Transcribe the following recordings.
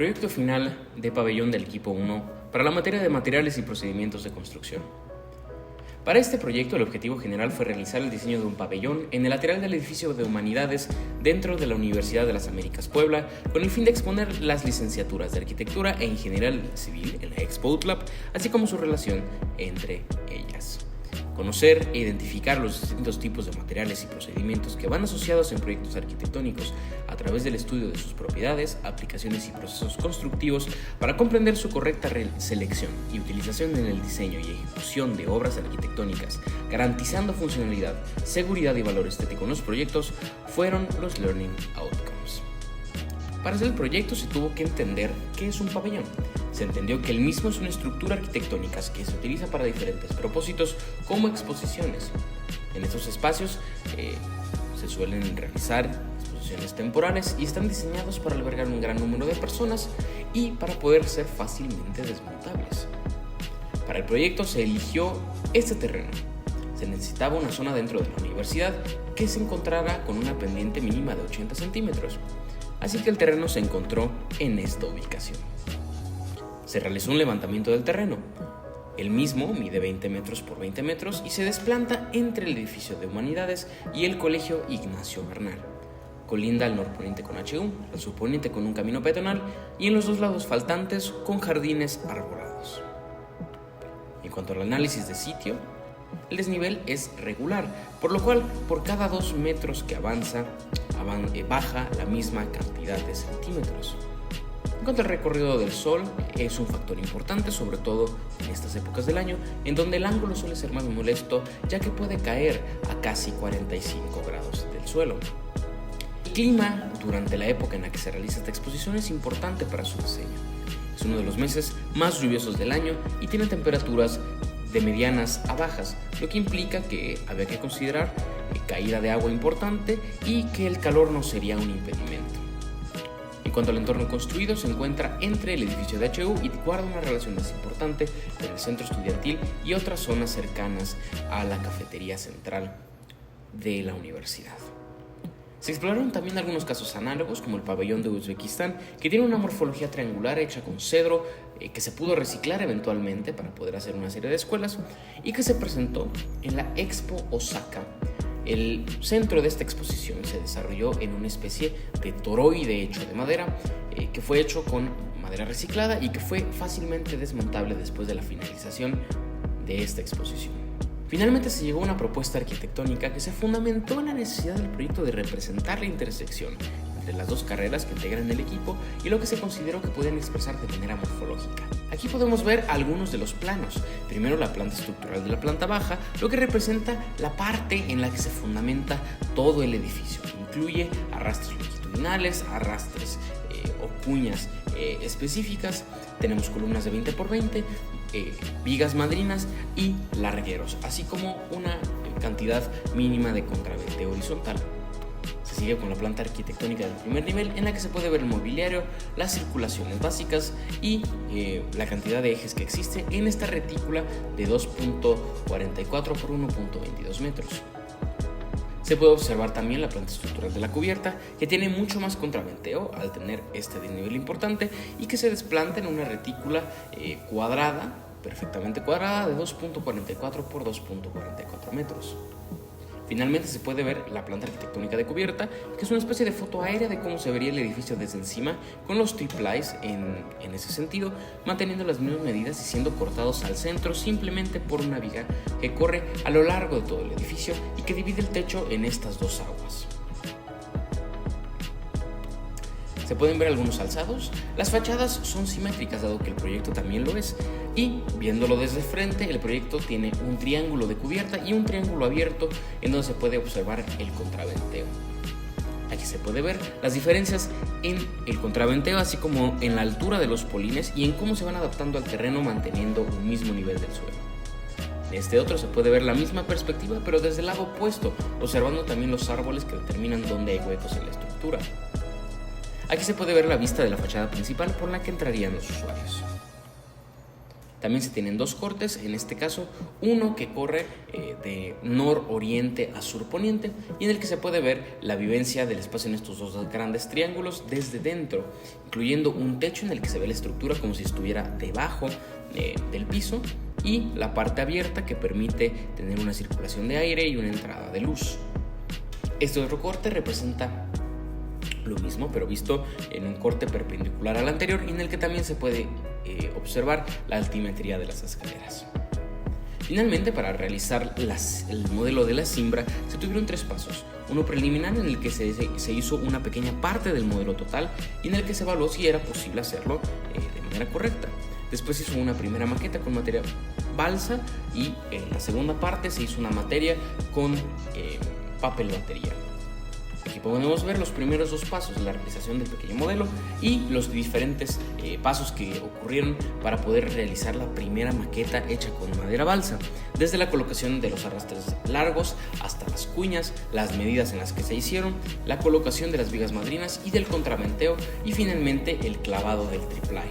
Proyecto final de pabellón del equipo 1 para la materia de materiales y procedimientos de construcción. Para este proyecto, el objetivo general fue realizar el diseño de un pabellón en el lateral del edificio de Humanidades dentro de la Universidad de las Américas Puebla, con el fin de exponer las licenciaturas de Arquitectura e Ingeniería Civil en la Expo UTLAP, así como su relación entre ellas. Conocer e identificar los distintos tipos de materiales y procedimientos que van asociados en proyectos arquitectónicos a través del estudio de sus propiedades, aplicaciones y procesos constructivos para comprender su correcta selección y utilización en el diseño y ejecución de obras arquitectónicas, garantizando funcionalidad, seguridad y valor estético en los proyectos, fueron los Learning Outcomes. Para hacer el proyecto se tuvo que entender qué es un pabellón. Se entendió que el mismo es una estructura arquitectónica que se utiliza para diferentes propósitos como exposiciones. En estos espacios se suelen realizar exposiciones temporales y están diseñados para albergar un gran número de personas y para poder ser fácilmente desmontables. Para el proyecto se eligió este terreno. Se necesitaba una zona dentro de la universidad que se encontrara con una pendiente mínima de 80 centímetros. Así que el terreno se encontró en esta ubicación. Se realizó un levantamiento del terreno. El mismo mide 20 metros por 20 metros y se desplanta entre el edificio de Humanidades y el Colegio Ignacio Bernal. Colinda al norponiente con HU, al surponiente con un camino peatonal y en los dos lados faltantes con jardines arbolados. En cuanto al análisis de sitio, el desnivel es regular, por lo cual por cada 2 metros que baja la misma cantidad de centímetros. En cuanto al recorrido del sol, es un factor importante, sobre todo en estas épocas del año, en donde el ángulo suele ser más molesto, ya que puede caer a casi 45 grados del suelo. El clima durante la época en la que se realiza esta exposición es importante para su diseño. Es uno de los meses más lluviosos del año y tiene temperaturas de medianas a bajas, lo que implica que había que considerar caída de agua importante y que el calor no sería un impedimento. En cuanto al entorno construido, se encuentra entre el edificio de HU y guarda una relación más importante con el centro estudiantil y otras zonas cercanas a la cafetería central de la universidad. Se exploraron también algunos casos análogos, como el pabellón de Uzbekistán, que tiene una morfología triangular hecha con cedro, que se pudo reciclar eventualmente para poder hacer una serie de escuelas, y que se presentó en la Expo Osaka. El centro de esta exposición se desarrolló en una especie de toroide hecho de madera, que fue hecho con madera reciclada y que fue fácilmente desmontable después de la finalización de esta exposición. Finalmente se llegó a una propuesta arquitectónica que se fundamentó en la necesidad del proyecto de representar la intersección entre las dos carreras que integran el equipo y lo que se consideró que podían expresar de manera morfológica. Aquí podemos ver algunos de los planos. Primero, la planta estructural de la planta baja, lo que representa la parte en la que se fundamenta todo el edificio. Incluye arrastres longitudinales, arrastres o cuñas específicas. Tenemos columnas de 20 por 20, vigas madrinas y largueros, así como una cantidad mínima de contravente horizontal. Se sigue con la planta arquitectónica del primer nivel, en la que se puede ver el mobiliario, las circulaciones básicas y la cantidad de ejes que existe en esta retícula de 2.44 por 1.22 metros. Se puede observar también la planta estructural de la cubierta, que tiene mucho más contraventeo al tener este desnivel importante y que se desplanta en una retícula cuadrada, perfectamente cuadrada, de 2.44 por 2.44 metros. Finalmente se puede ver la planta arquitectónica de cubierta, que es una especie de foto aérea de cómo se vería el edificio desde encima, con los triplies en ese sentido, manteniendo las mismas medidas y siendo cortados al centro simplemente por una viga que corre a lo largo de todo el edificio y que divide el techo en estas dos aguas. Se pueden ver algunos alzados. Las fachadas son simétricas, dado que el proyecto también lo es, y viéndolo desde frente, el proyecto tiene un triángulo de cubierta y un triángulo abierto en donde se puede observar el contraventeo. Aquí se puede ver las diferencias en el contraventeo, así como en la altura de los polines y en cómo se van adaptando al terreno manteniendo un mismo nivel del suelo. En este otro se puede ver la misma perspectiva, pero desde el lado opuesto, observando también los árboles que determinan dónde hay huecos en la estructura. Aquí se puede ver la vista de la fachada principal por la que entrarían los usuarios. También se tienen dos cortes, en este caso uno que corre de nororiente a surponiente y en el que se puede ver la vivencia del espacio en estos dos grandes triángulos desde dentro, incluyendo un techo en el que se ve la estructura como si estuviera debajo del piso y la parte abierta que permite tener una circulación de aire y una entrada de luz. Este otro corte representa lo mismo, pero visto en un corte perpendicular al anterior y en el que también se puede observar la altimetría de las escaleras. Finalmente, para realizar el modelo de la cimbra se tuvieron tres pasos. Uno preliminar en el que se hizo una pequeña parte del modelo total y en el que se evaluó si era posible hacerlo de manera correcta. Después se hizo una primera maqueta con materia balsa y en la segunda parte se hizo una materia con papel batería. Aquí podemos ver los primeros dos pasos de la realización del pequeño modelo y los diferentes pasos que ocurrieron para poder realizar la primera maqueta hecha con madera balsa, desde la colocación de los arrastres largos hasta las cuñas, las medidas en las que se hicieron, la colocación de las vigas madrinas y del contraventeo y finalmente el clavado del triplay.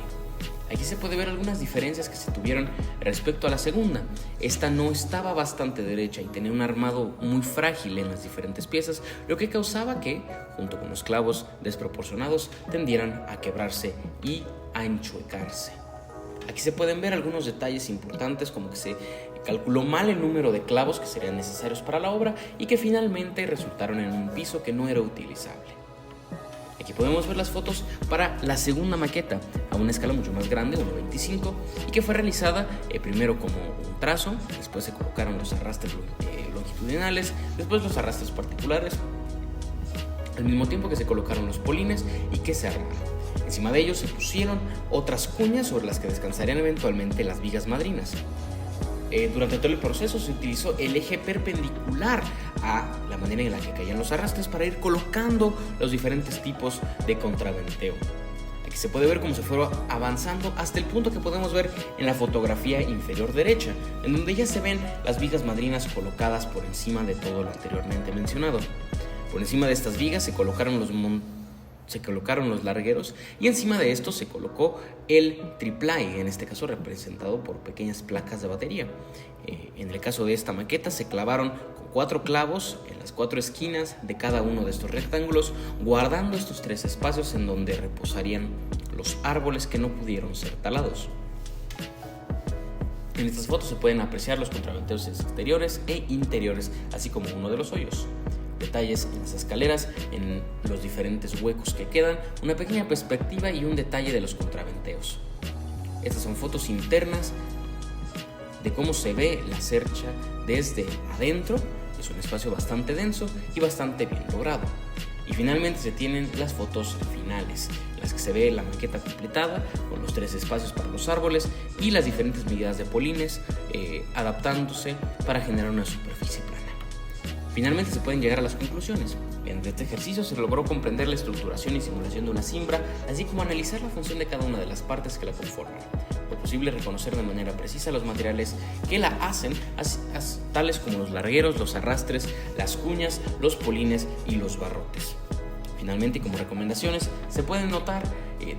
Aquí se puede ver algunas diferencias que se tuvieron respecto a la segunda. Esta no estaba bastante derecha y tenía un armado muy frágil en las diferentes piezas, lo que causaba que, junto con los clavos desproporcionados, tendieran a quebrarse y a enchuecarse. Aquí se pueden ver algunos detalles importantes, como que se calculó mal el número de clavos que serían necesarios para la obra y que finalmente resultaron en un piso que no era utilizable. Aquí podemos ver las fotos para la segunda maqueta a una escala mucho más grande, 1.25, y que fue realizada primero como un trazo, después se colocaron los arrastres longitudinales, después los arrastres particulares, al mismo tiempo que se colocaron los polines y que se armaron. Encima de ellos se pusieron otras cuñas sobre las que descansarían eventualmente las vigas madrinas. Durante todo el proceso se utilizó el eje perpendicular a la manera en la que caían los arrastres para ir colocando los diferentes tipos de contraventeo. Aquí se puede ver cómo se fue avanzando hasta el punto que podemos ver en la fotografía inferior derecha, en donde ya se ven las vigas madrinas colocadas por encima de todo lo anteriormente mencionado. Por encima de estas vigas se colocaron los largueros y encima de esto se colocó el triplay, en este caso representado por pequeñas placas de batería. En el caso de esta maqueta se clavaron con 4 clavos en las 4 esquinas de cada uno de estos rectángulos, guardando estos 3 espacios en donde reposarían los árboles que no pudieron ser talados. En estas fotos se pueden apreciar los contraventeos exteriores e interiores, así como uno de los hoyos. Detalles en las escaleras, en los diferentes huecos que quedan, una pequeña perspectiva y un detalle de los contraventeos. Estas son fotos internas de cómo se ve la cercha desde adentro. Es un espacio bastante denso y bastante bien logrado. Y finalmente se tienen las fotos finales, en las que se ve la maqueta completada con los 3 espacios para los árboles y las diferentes medidas de polines adaptándose para generar una superficie plana. Finalmente se pueden llegar a las conclusiones. Mediante este ejercicio se logró comprender la estructuración y simulación de una cimbra, así como analizar la función de cada una de las partes que la conforman. Fue posible reconocer de manera precisa los materiales que la hacen, tales como los largueros, los arrastres, las cuñas, los polines y los barrotes. Finalmente, como recomendaciones, se pueden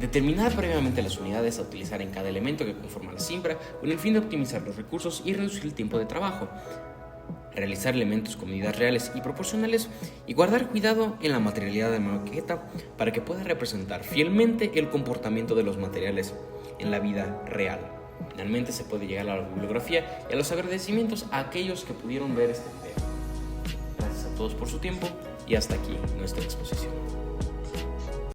determinar previamente las unidades a utilizar en cada elemento que conforma la cimbra, con el fin de optimizar los recursos y reducir el tiempo de trabajo. Realizar elementos con medidas reales y proporcionales y guardar cuidado en la materialidad de la maqueta para que pueda representar fielmente el comportamiento de los materiales en la vida real. Finalmente se puede llegar a la bibliografía y a los agradecimientos a aquellos que pudieron ver este video. Gracias a todos por su tiempo y hasta aquí nuestra exposición.